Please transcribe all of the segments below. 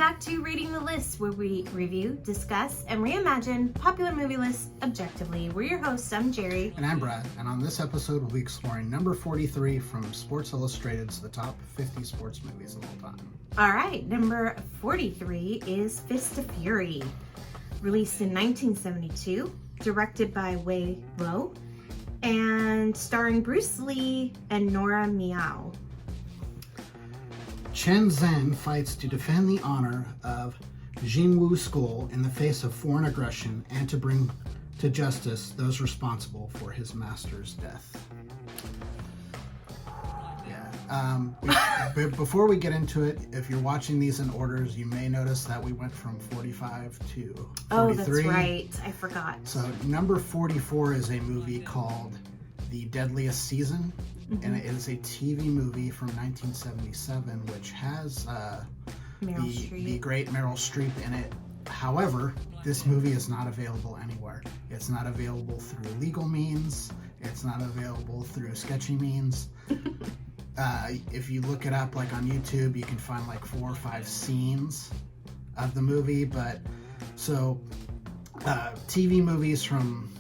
back to Reading the List, where we review, discuss, and reimagine popular movie lists objectively. We're your hosts. I'm Jerry. And I'm Brad. And on this episode, we'll be exploring number 43 from Sports Illustrated's The Top 50 Sports Movies of All Time. All right, number 43 is Fist of Fury. Released in 1972, directed by Wei Lo, and starring Bruce Lee and Nora Miao. Chen Zhen fights to defend the honor of Jingwu School in the face of foreign aggression and to bring to justice those responsible for his master's death. Before we get into it, if you're watching these in orders, you may notice that we went from 45 to 43. Oh, that's right. I forgot. So number 44 is a movie called The Deadliest Season. And it is a TV movie from 1977, which has the great Meryl Streep in it. However, this movie is not available anywhere. It's not available through legal means. It's not available through sketchy means. If you look it up, like on YouTube, you can find like 4 or 5 scenes of the movie. But so TV movies from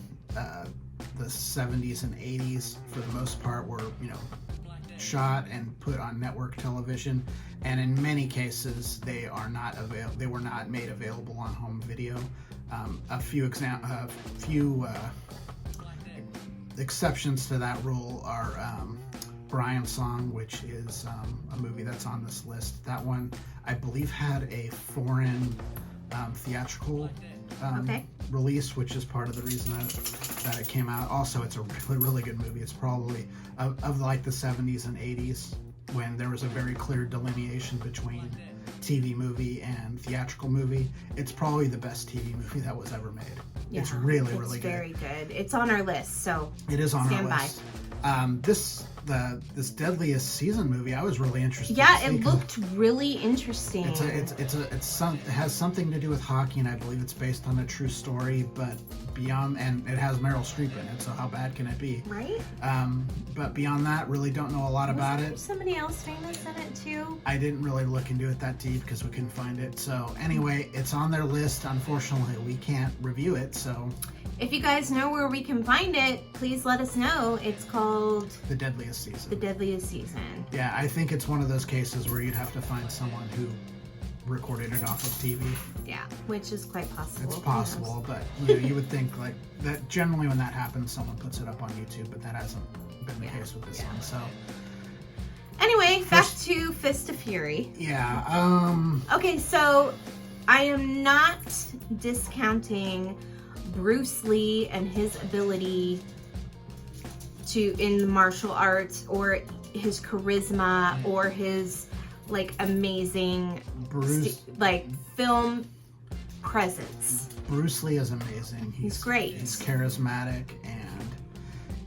the 70s and 80s for the most part were, shot and put on network television, and in many cases they were not made available on home video. A few exceptions to that rule are Brian's Song, which is a movie that's on this list. That one, I believe, had a foreign theatrical release, which is part of the reason that it came out. Also, it's a really, really good movie. It's probably of like the 70s and 80s, when there was a very clear delineation between TV movie and theatrical movie. It's probably the best TV movie that was ever made. Yeah, it's really, really good. It's very good. It's on our list, so it is on our list. This Deadliest Season movie, I was really interested. Yeah, it looked really interesting. It has something to do with hockey, and I believe it's based on a true story. But beyond, and it has Meryl Streep in it, so how bad can it be? Right. But beyond that, really don't know a lot about it. Somebody else famous in it too? I didn't really look into it that deep because we couldn't find it. So anyway, it's on their list. Unfortunately, we can't review it. So. If you guys know where we can find it, please let us know. It's called The Deadliest Season. The Deadliest Season. Yeah, I think it's one of those cases where you'd have to find someone who recorded it off of TV. Yeah, which is quite possible. It's possible, but you would think like that. Generally, when that happens, someone puts it up on YouTube, but that hasn't been the case with this one. So anyway, back to Fist of Fury. Yeah. Okay, so I am not discounting Bruce Lee and his ability in the martial arts, or his charisma, or his amazing film presence. Bruce Lee is amazing. He's great. He's charismatic, and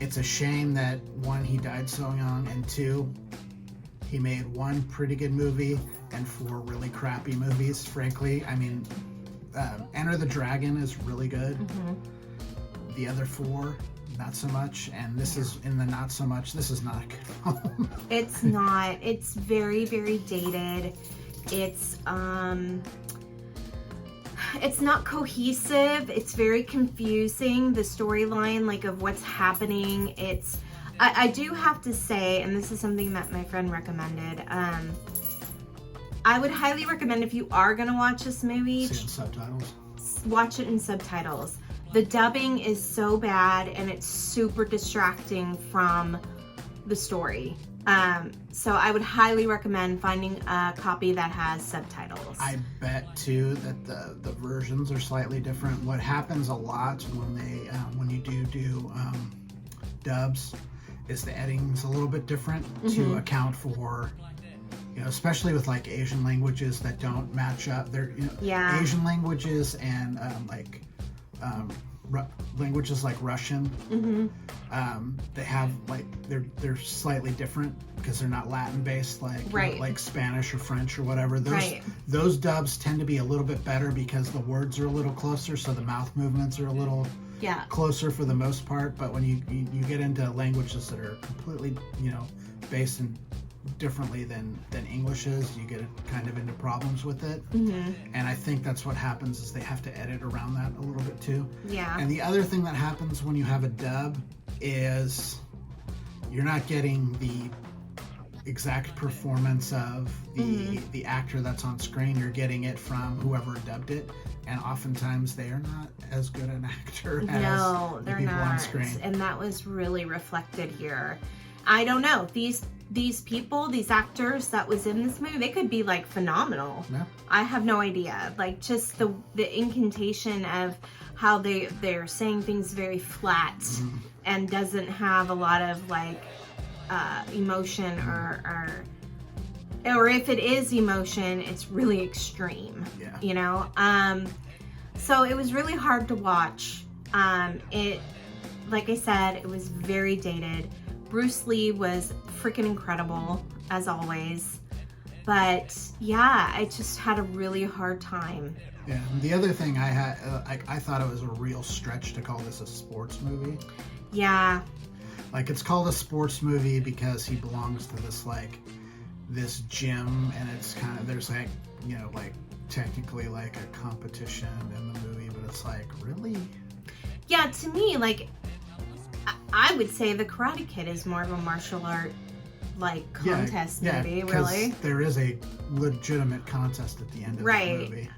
it's a shame that 1, he died so young, and 2, he made 1 pretty good movie and 4 really crappy movies, frankly. I mean, Enter the Dragon is really good. Mm-hmm. The other 4, not so much. And this is in the not so much. This is not a good film. It's not. It's very, very dated. It's not cohesive. It's very confusing, the storyline, of what's happening. I do have to say, and this is something that my friend recommended, I would highly recommend, if you are going to watch this movie, subtitles. Watch it in subtitles. The dubbing is so bad, and it's super distracting from the story. So I would highly recommend finding a copy that has subtitles. I bet too that the versions are slightly different. What happens a lot when you do dubs is the editing's a little bit different to account for. Especially with Asian languages that don't match up. Asian languages and languages like Russian. They have they're slightly different because they're not Latin based like Spanish or French or whatever. Those dubs tend to be a little bit better because the words are a little closer, so the mouth movements are a little closer for the most part. But when you get into languages that are completely based in differently than English is. You get kind of into problems with it. And I think that's what happens is they have to edit around that a little bit too. Yeah. And the other thing that happens when you have a dub is you're not getting the exact performance of the actor that's on screen. You're getting it from whoever dubbed it, and oftentimes they are not as good an actor as the people on screen. And that was really reflected here. I don't know, these people, these actors that was in this movie, they could be like phenomenal. Yeah. I have no idea. Like just the incantation of how they're saying things very flat and doesn't have a lot of like emotion or if it is emotion, it's really extreme. Yeah. You know? So it was really hard to watch. It, like I said, it was very dated. Bruce Lee was freaking incredible, as always. But yeah, I just had a really hard time. Yeah. The other thing I had, I thought it was a real stretch to call this a sports movie. Yeah. Like, it's called a sports movie because he belongs to this gym, and it's kind of, there's like, you know, like technically like a competition in the movie, but it's like, really? Yeah, to me, like, I would say the Karate Kid is more of a martial art like contest movie, really. There is a legitimate contest at the end of the movie.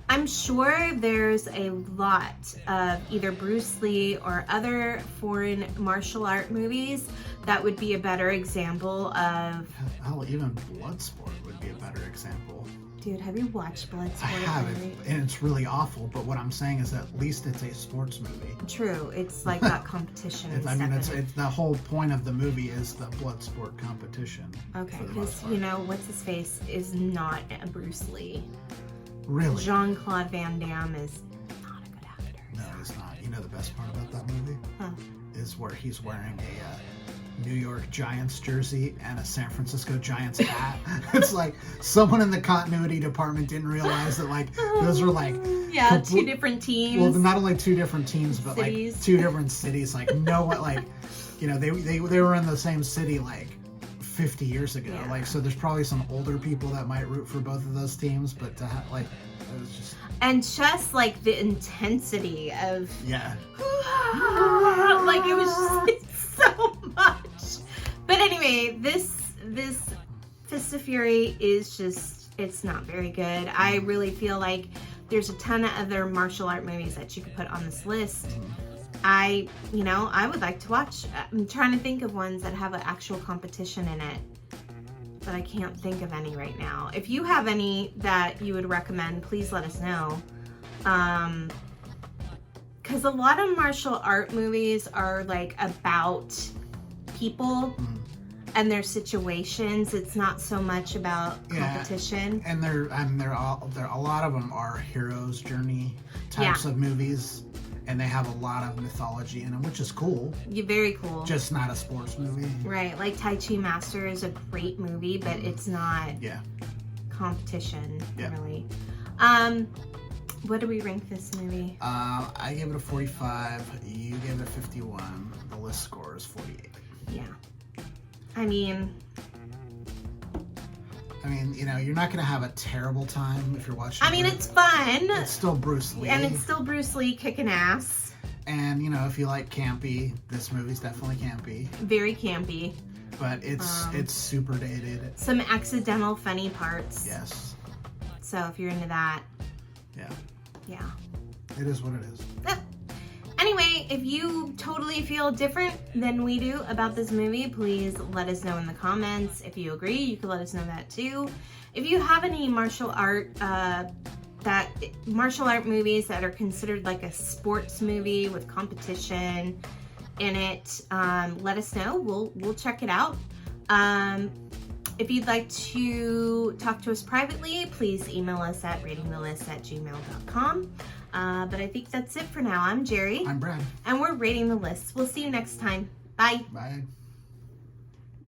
I'm sure there's a lot of either Bruce Lee or other foreign martial art movies that would be a better example of... Hell, even Bloodsport would be a better example. Dude, have you watched Bloodsport? I haven't, and it's really awful, but what I'm saying is at least it's a sports movie. True, it's like that competition. It's the whole point of the movie is the Bloodsport competition. Okay, because, you know, what's his face is not a Bruce Lee. Really? Jean-Claude Van Damme is not a good actor. No, he's not. You know the best part about that movie? Huh. Is where he's wearing a New York Giants jersey and a San Francisco Giants hat. It's like someone in the continuity department didn't realize that like those were like two different teams. Well, not only two different teams, but cities. Like two different cities. Like like you know they were in the same city like 50 years ago. Yeah. Like so, there's probably some older people that might root for both of those teams, but to have, like it was just just like the intensity of like it was just so much. But anyway, this Fist of Fury is just, it's not very good. I really feel like there's a ton of other martial art movies that you could put on this list. I would like to watch. I'm trying to think of ones that have an actual competition in it, but I can't think of any right now. If you have any that you would recommend, please let us know. Because a lot of martial art movies are like about people and their situations. It's not so much about competition. And they're a lot of them are hero's journey types of movies, and they have a lot of mythology in them, which is cool. Very cool. Just not a sports movie. Right, like Tai Chi Master is a great movie, but it's not competition really. What do we rank this movie? I gave it a 45. You gave it a 51. The list score is 48. Yeah. I mean, you know, you're not going to have a terrible time if you're watching. I mean, it's fun. It's still Bruce Lee. And it's still Bruce Lee kicking ass. And, you know, if you like campy, this movie's definitely campy. Very campy. But it's super dated. Some accidental funny parts. Yes. So if you're into that. Yeah. It is what it is. Anyway, if you totally feel different than we do about this movie, please let us know in the comments. If you agree, you can let us know that too. If you have any martial art movies that are considered like a sports movie with competition in it, let us know. We'll check it out. If you'd like to talk to us privately, please email us at ratingthelist@gmail.com. But I think that's it for now. I'm Jerry. I'm Brad. And we're Rating the List. We'll see you next time. Bye. Bye.